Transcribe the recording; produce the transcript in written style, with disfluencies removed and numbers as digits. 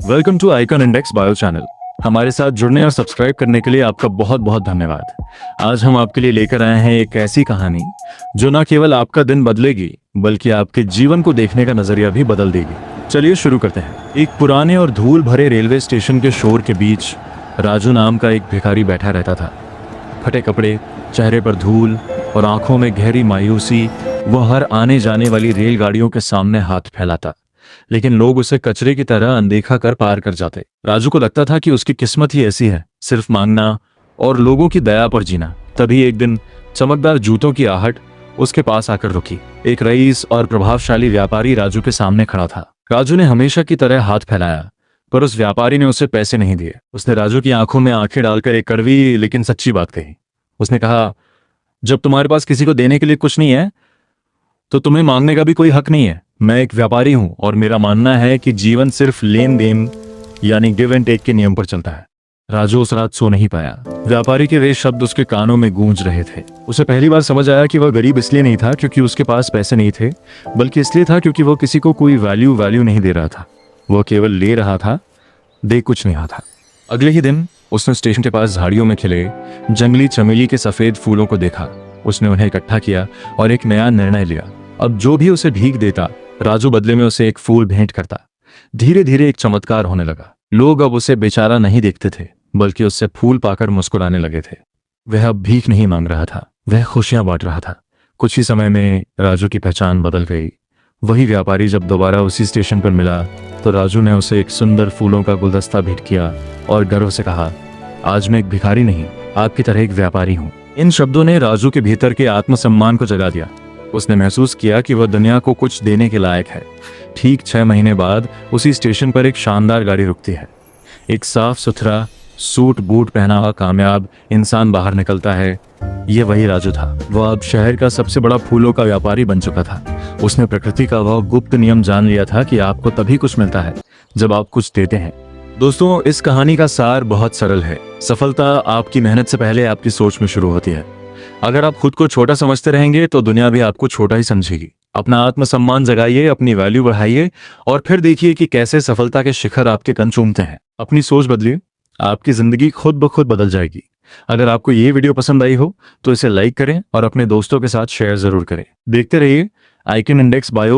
Welcome to icon index bio channel. हमारे साथ जुड़ने और सब्सक्राइब करने के लिए आपका बहुत बहुत धन्यवाद। आज हम आपके लिए लेकर आए हैं एक ऐसी कहानी जो न केवल आपका दिन बदलेगी बल्कि आपके जीवन को देखने का नजरिया भी बदल देगी। चलिए शुरू करते हैं। एक पुराने और धूल भरे रेलवे स्टेशन के शोर के बीच राजू नाम का एक भिखारी बैठा रहता था। फटे कपड़े, चेहरे पर धूल और आंखों में गहरी मायूसी। वह हर आने जाने वाली रेलगाड़ियों के सामने हाथ फैलाता, लेकिन लोग उसे कचरे की तरह अनदेखा कर पार कर जाते। राजू को लगता था कि उसकी किस्मत ही ऐसी है, सिर्फ मांगना और लोगों की दया पर जीना। तभी एक दिन चमकदार जूतों की आहट उसके पास आकर रुकी। एक रईस और प्रभावशाली व्यापारी राजू के सामने खड़ा था। राजू ने हमेशा की तरह हाथ फैलाया, पर उस व्यापारी ने उसे पैसे नहीं दिए। उसने राजू की आंखों में आंखें डालकर एक कड़वी लेकिन सच्ची बात कही। उसने कहा, जब तुम्हारे पास किसी को देने के लिए कुछ नहीं है तो तुम्हें मांगने का भी कोई हक नहीं है। मैं एक व्यापारी हूं और मेरा मानना है कि जीवन सिर्फ लेन देन यानी गिव एंड टेक के नियम पर चलता है। राजू उस रात सो नहीं पाया। व्यापारी के वे शब्द उसके कानों में गूंज रहे थे। उसे पहली बार समझ आया कि वह गरीब इसलिए नहीं था क्योंकि उसके पास पैसे नहीं थे, बल्कि इसलिए था क्योंकि वह किसी को कोई वैल्यू नहीं दे रहा था। वह केवल ले रहा था, दे कुछ नहीं रहा था। अगले ही दिन उसने स्टेशन के पास झाड़ियों में खिले जंगली चमेली के सफेद फूलों को देखा। उसने उन्हें इकट्ठा किया और एक नया निर्णय लिया। अब जो भी उसे भीख देता, राजू बदले में उसे एक फूल भेंट करता। धीरे धीरे एक चमत्कार होने लगा। लोग अब उसे बेचारा नहीं देखते थे, बल्कि उससे फूल पाकर मुस्कुराने लगे थे। वह अब भीख नहीं मांग रहा था, वह खुशियां बांट रहा था। कुछ ही समय में राजू की पहचान बदल गई। वही व्यापारी जब दोबारा उसी स्टेशन पर मिला तो राजू ने उसे एक सुंदर फूलों का गुलदस्ता भेंट किया और गर्व से कहा, आज मैं एक भिखारी नहीं, आपकी तरह एक व्यापारी हूँ। इन शब्दों ने राजू के भीतर के आत्मसम्मान को जगा दिया। उसने महसूस किया कि वह दुनिया को कुछ देने के लायक है। ठीक 6 महीने बाद उसी स्टेशन पर एक शानदार गाड़ी रुकती है। एक साफ सुथरा सूट बूट पहना हुआ कामयाब इंसान बाहर निकलता है। यह वही राजू था। वह अब शहर का सबसे बड़ा फूलों का व्यापारी बन चुका था। उसने प्रकृति का वह गुप्त नियम जान लिया था कि आपको तभी कुछ मिलता है जब आप कुछ देते हैं। दोस्तों, इस कहानी का सार बहुत सरल है। सफलता आपकी मेहनत से पहले आपकी सोच में शुरू होती है। अगर आप खुद को छोटा समझते रहेंगे तो दुनिया भी आपको छोटा ही समझेगी। अपना आत्मसम्मान जगाइए, अपनी वैल्यू बढ़ाइए और फिर देखिए कि कैसे सफलता के शिखर आपके कन चूमते हैं। अपनी सोच बदलिए, आपकी जिंदगी खुद ब खुद बदल जाएगी। अगर आपको ये वीडियो पसंद आई हो तो इसे लाइक करें और अपने दोस्तों के साथ शेयर जरूर करें। देखते रहिए आइकन इंडेक्स बायो।